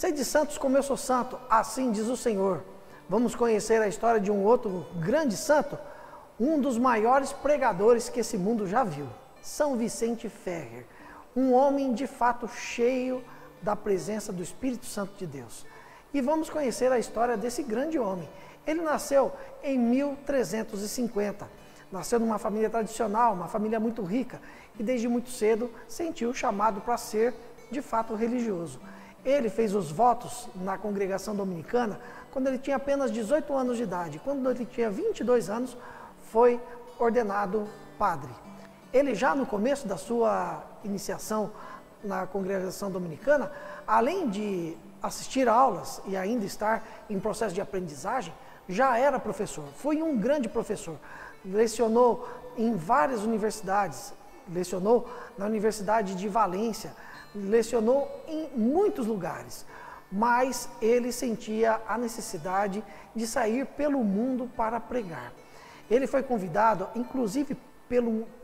Sede santos como eu sou santo, assim diz o Senhor. Vamos conhecer a história de um outro grande santo, um dos maiores pregadores que esse mundo já viu, São Vicente Ferrer, um homem de fato cheio da presença do Espírito Santo de Deus. E vamos conhecer a história desse grande homem. Ele nasceu em 1350, nasceu numa família tradicional, uma família muito rica, e desde muito cedo sentiu o chamado para ser de fato religioso. Ele fez os votos na congregação dominicana quando ele tinha apenas 18 anos de idade. Quando ele tinha 22 anos, foi ordenado padre. Ele já no começo da sua iniciação na congregação dominicana, além de assistir aulas e ainda estar em processo de aprendizagem, já era professor, foi um grande professor. Lecionou em várias universidades, lecionou na Universidade de Valência, lecionou em muitos lugares, mas ele sentia a necessidade de sair pelo mundo para pregar. Ele foi convidado, inclusive,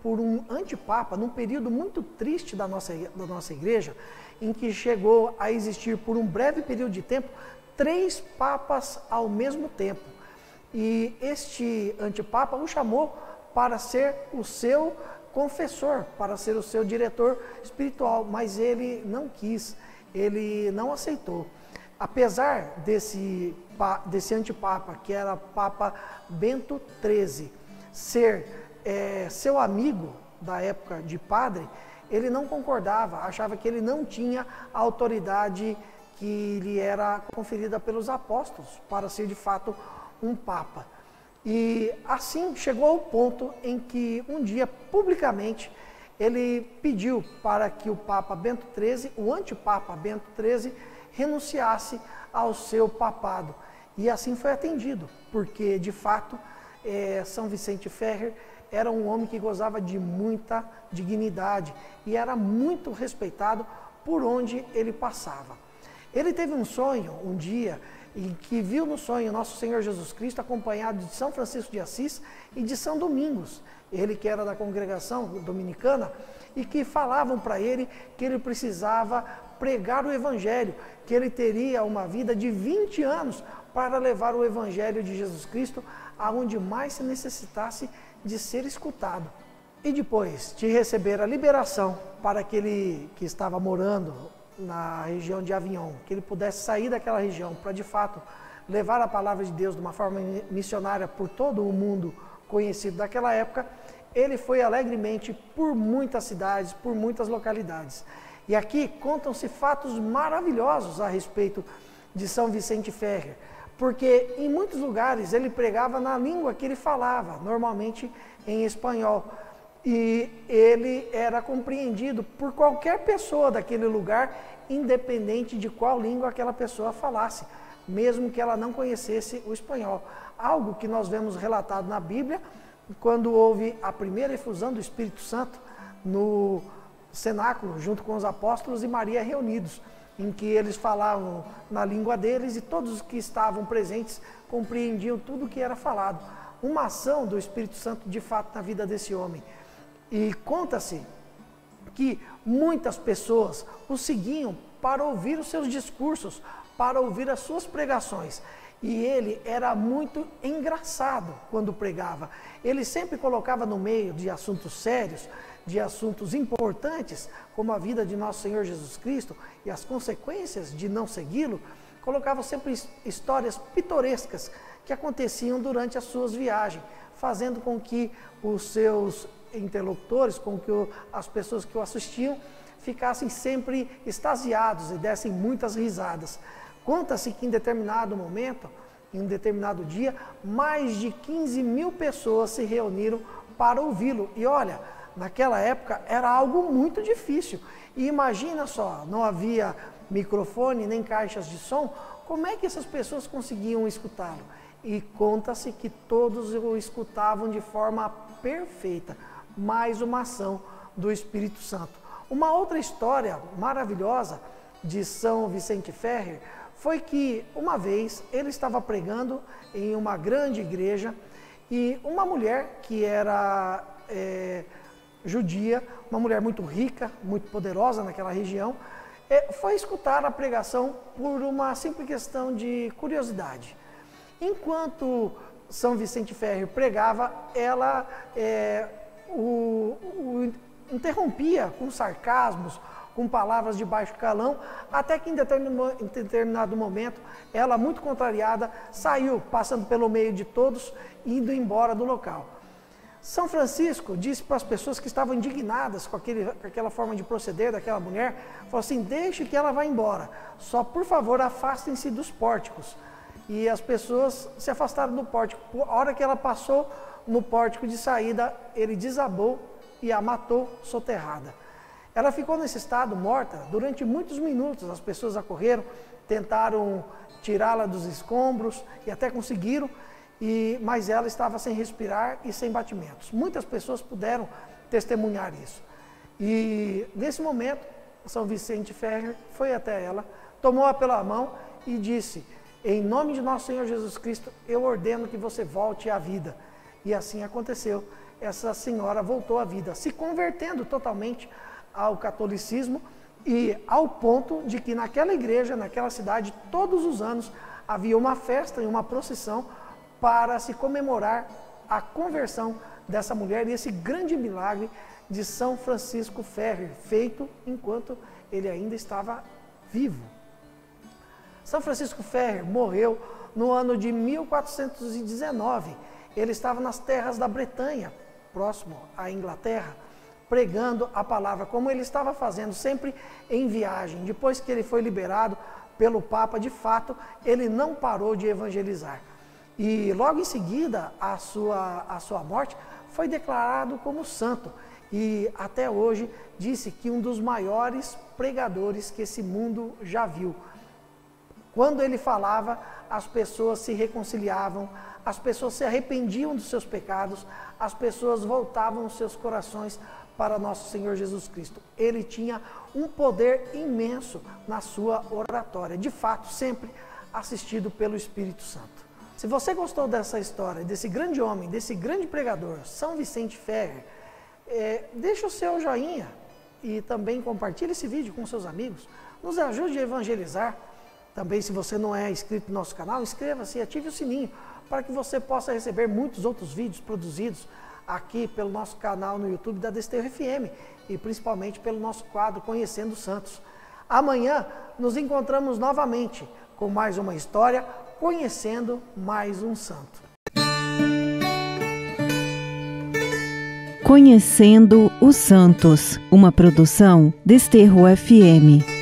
por um antipapa, num período muito triste da nossa igreja, em que chegou a existir por um breve período de tempo 3 papas ao mesmo tempo. E este antipapa o chamou para ser o seu confessor, para ser o seu diretor espiritual, mas ele não quis, ele não aceitou. Apesar desse antipapa, que era Papa Bento XIII, ser seu amigo da época de padre, ele não concordava, achava que ele não tinha a autoridade que lhe era conferida pelos apóstolos para ser de fato um papa. E assim chegou ao ponto em que um dia, publicamente, ele pediu para que o Papa Bento XIII, o antipapa Bento XIII, renunciasse ao seu papado. E assim foi atendido, porque de fato São Vicente Ferrer era um homem que gozava de muita dignidade e era muito respeitado por onde ele passava. Ele teve um sonho um dia em que viu no sonho nosso Senhor Jesus Cristo acompanhado de São Francisco de Assis e de São Domingos, ele que era da congregação dominicana, e que falavam para ele que ele precisava pregar o Evangelho, que ele teria uma vida de 20 anos para levar o Evangelho de Jesus Cristo aonde mais se necessitasse de ser escutado. E depois de receber a liberação para aquele que estava morando na região de Avignon, que ele pudesse sair daquela região para de fato levar a palavra de Deus de uma forma missionária por todo o mundo conhecido daquela época, ele foi alegremente por muitas cidades, por muitas localidades. E aqui contam-se fatos maravilhosos a respeito de São Vicente Ferrer, porque em muitos lugares ele pregava na língua que ele falava, normalmente em espanhol, e ele era compreendido por qualquer pessoa daquele lugar, independente de qual língua aquela pessoa falasse, mesmo que ela não conhecesse o espanhol. Algo que nós vemos relatado na Bíblia, quando houve a primeira efusão do Espírito Santo no cenáculo, junto com os apóstolos e Maria reunidos, em que eles falavam na língua deles e todos os que estavam presentes compreendiam tudo o que era falado. Uma ação do Espírito Santo de fato na vida desse homem. E conta-se que muitas pessoas o seguiam para ouvir os seus discursos, para ouvir as suas pregações. E ele era muito engraçado quando pregava. Ele sempre colocava no meio de assuntos sérios, de assuntos importantes, como a vida de nosso Senhor Jesus Cristo e as consequências de não segui-lo, colocava sempre histórias pitorescas que aconteciam durante as suas viagens, fazendo com que os seus interlocutores, com que as pessoas que o assistiam, ficassem sempre extasiados e dessem muitas risadas. Conta-se que em determinado momento, em um determinado dia, mais de 15 mil pessoas se reuniram para ouvi-lo. E olha, naquela época era algo muito difícil. E imagina só, não havia microfone nem caixas de som, como é que essas pessoas conseguiam escutá-lo? E conta-se que todos o escutavam de forma perfeita. Mais uma ação do Espírito Santo. Uma outra história maravilhosa de São Vicente Ferrer foi que uma vez ele estava pregando em uma grande igreja e uma mulher que era judia, uma mulher muito rica, muito poderosa naquela região, foi escutar a pregação por uma simples questão de curiosidade. Enquanto São Vicente Ferrer pregava, ela interrompia com sarcasmos, com palavras de baixo calão, até que em determinado momento, ela, muito contrariada, saiu, passando pelo meio de todos, indo embora do local. São Francisco disse para as pessoas que estavam indignadas com aquela forma de proceder daquela mulher, falou assim: deixe que ela vá embora, só por favor afastem-se dos pórticos. E as pessoas se afastaram do pórtico. A hora que ela passou no pórtico de saída, ele desabou e a matou soterrada. Ela ficou nesse estado, morta, durante muitos minutos. As pessoas acorreram, tentaram tirá-la dos escombros e até conseguiram, mas ela estava sem respirar e sem batimentos. Muitas pessoas puderam testemunhar isso. E nesse momento, São Vicente Ferrer foi até ela, tomou-a pela mão e disse: em nome de nosso Senhor Jesus Cristo, eu ordeno que você volte à vida. E assim aconteceu. Essa senhora voltou à vida, se convertendo totalmente ao catolicismo, e ao ponto de que naquela igreja, naquela cidade, todos os anos havia uma festa e uma procissão para se comemorar a conversão dessa mulher e esse grande milagre de São Francisco Ferrer, feito enquanto ele ainda estava vivo. São Francisco Ferrer morreu no ano de 1419. Ele estava nas terras da Bretanha, próximo à Inglaterra, pregando a palavra, como ele estava fazendo sempre em viagem. Depois que ele foi liberado pelo Papa, de fato, ele não parou de evangelizar. E logo em seguida, a sua morte, foi declarado como santo. E até hoje disse que um dos maiores pregadores que esse mundo já viu. Quando ele falava, as pessoas se reconciliavam, as pessoas se arrependiam dos seus pecados, as pessoas voltavam os seus corações para nosso Senhor Jesus Cristo. Ele tinha um poder imenso na sua oratória, de fato, sempre assistido pelo Espírito Santo. Se você gostou dessa história, desse grande homem, desse grande pregador, São Vicente Ferrer, deixa o seu joinha e também compartilhe esse vídeo com seus amigos. Nos ajude a evangelizar. Também, se você não é inscrito no nosso canal, inscreva-se e ative o sininho para que você possa receber muitos outros vídeos produzidos aqui pelo nosso canal no YouTube da Desterro FM e principalmente pelo nosso quadro Conhecendo os Santos. Amanhã nos encontramos novamente com mais uma história, conhecendo mais um santo. Conhecendo os Santos, uma produção Desterro FM.